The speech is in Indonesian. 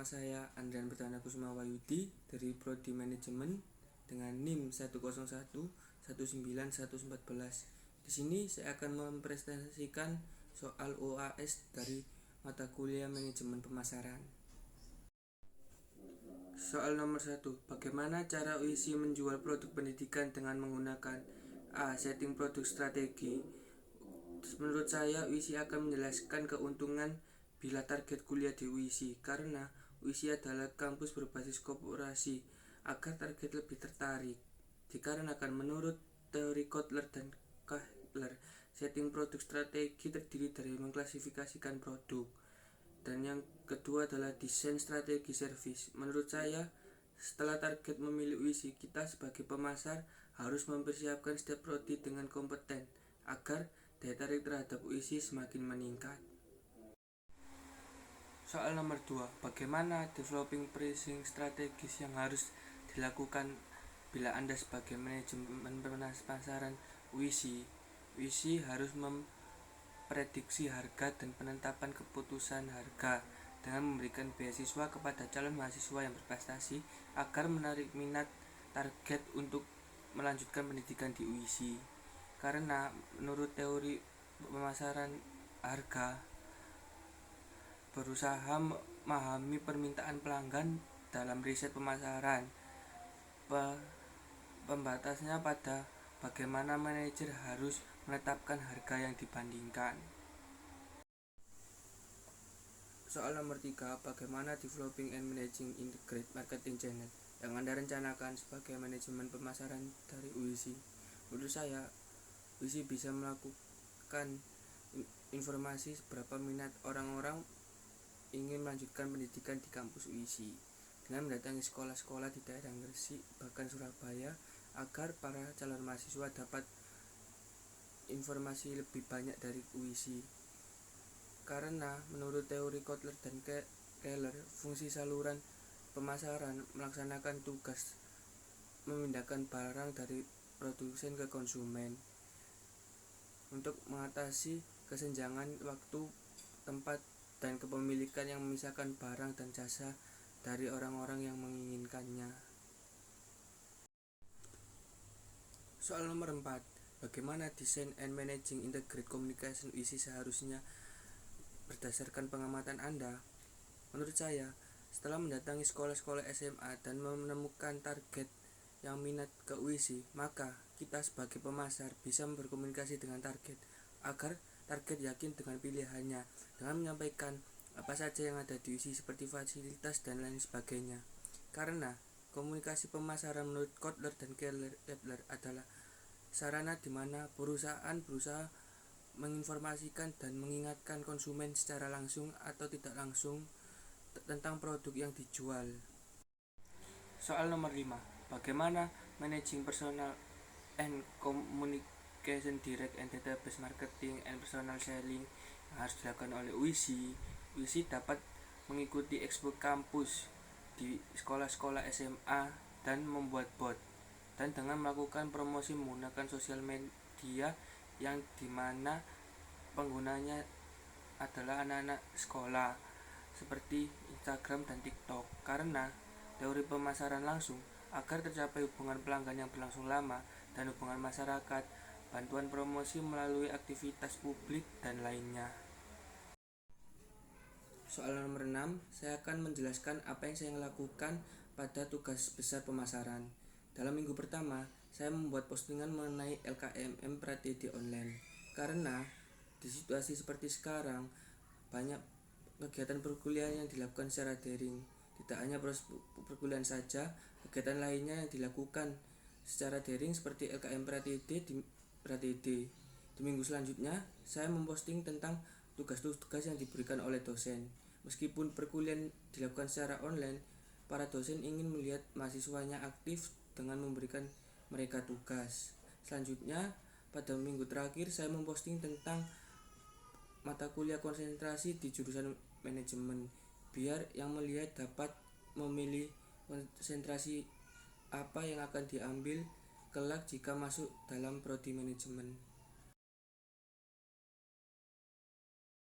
Nama saya Andrian Perdana Kusuma Wayudi dari Prodi Manajemen dengan NIM 101119114. Di sini saya akan mempresentasikan soal OAS dari mata kuliah Manajemen Pemasaran. Soal nomor 1. Bagaimana cara UISI menjual produk pendidikan dengan menggunakan A. Setting produk strategi. Menurut saya, UISI akan menjelaskan keuntungan bila target kuliah di UISI, karena UISI adalah kampus berbasis korporasi agar target lebih tertarik. Dikarenakan menurut teori Kotler dan Kahler, setting produk strategi terdiri dari mengklasifikasikan produk. Dan yang kedua adalah desain strategi service. Menurut saya, setelah target memilih UISI, kita sebagai pemasar harus mempersiapkan setiap prodi dengan kompeten agar daya tarik terhadap UISI semakin meningkat. Soal nomor 2, bagaimana developing pricing strategis yang harus dilakukan bila Anda sebagai manajemen pemasaran UISI? UISI harus memprediksi harga dan penetapan keputusan harga dengan memberikan beasiswa kepada calon mahasiswa yang berprestasi agar menarik minat target untuk melanjutkan pendidikan di UISI. Karena menurut teori pemasaran harga, berusaha memahami permintaan pelanggan dalam riset pemasaran. Pembatasnya pada bagaimana manajer harus menetapkan harga yang dibandingkan. Soal nomor 3, bagaimana developing and managing integrated marketing channel yang Anda rencanakan sebagai manajemen pemasaran dari UISI? Menurut saya, UISI bisa melakukan informasi seberapa minat orang-orang ingin melanjutkan pendidikan di kampus UISI dengan mendatangi sekolah-sekolah di daerah Gresik bahkan Surabaya agar para calon mahasiswa dapat informasi lebih banyak dari UISI. Karena menurut teori Kotler dan Keller, fungsi saluran pemasaran melaksanakan tugas memindahkan barang dari produsen ke konsumen untuk mengatasi kesenjangan waktu, tempat, dan kepemilikan yang memisahkan barang dan jasa dari orang-orang yang menginginkannya. Soal nomor 4, bagaimana design and managing integrated communication UISI seharusnya berdasarkan pengamatan Anda? Menurut saya, setelah mendatangi sekolah-sekolah SMA dan menemukan target yang minat ke UISI, maka kita sebagai pemasar bisa berkomunikasi dengan target agar target yakin dengan pilihannya dengan menyampaikan apa saja yang ada di UISI seperti fasilitas dan lain sebagainya. Karena komunikasi pemasaran menurut Kotler dan Keller adalah sarana di mana perusahaan berusaha menginformasikan dan mengingatkan konsumen secara langsung atau tidak langsung tentang produk yang dijual. Soal nomor 5, bagaimana managing personal and communication direct and database marketing and personal selling yang harus dilakukan oleh UISI? UISI dapat mengikuti expo kampus di sekolah-sekolah SMA dan membuat bot, dan dengan melakukan promosi menggunakan sosial media yang dimana penggunanya adalah anak-anak sekolah seperti Instagram dan TikTok. Karena teori pemasaran langsung, agar tercapai hubungan pelanggan yang berlangsung lama dan hubungan masyarakat, bantuan promosi melalui aktivitas publik dan lainnya. Soal nomor 6, saya akan menjelaskan apa yang saya lakukan pada tugas besar pemasaran. Dalam minggu pertama, saya membuat postingan mengenai LKMM Pratedi online. Karena di situasi seperti sekarang, banyak kegiatan perkuliahan yang dilakukan secara daring. Tidak hanya proses perkuliahan saja, kegiatan lainnya yang dilakukan secara daring seperti LKM Pratedi. Di minggu selanjutnya, saya memposting tentang tugas-tugas yang diberikan oleh dosen. Meskipun perkuliahan dilakukan secara online, para dosen ingin melihat mahasiswanya aktif dengan memberikan mereka tugas. Selanjutnya, pada minggu terakhir saya memposting tentang mata kuliah konsentrasi di jurusan manajemen, biar yang melihat dapat memilih konsentrasi apa yang akan diambil kelak jika masuk dalam prodi manajemen.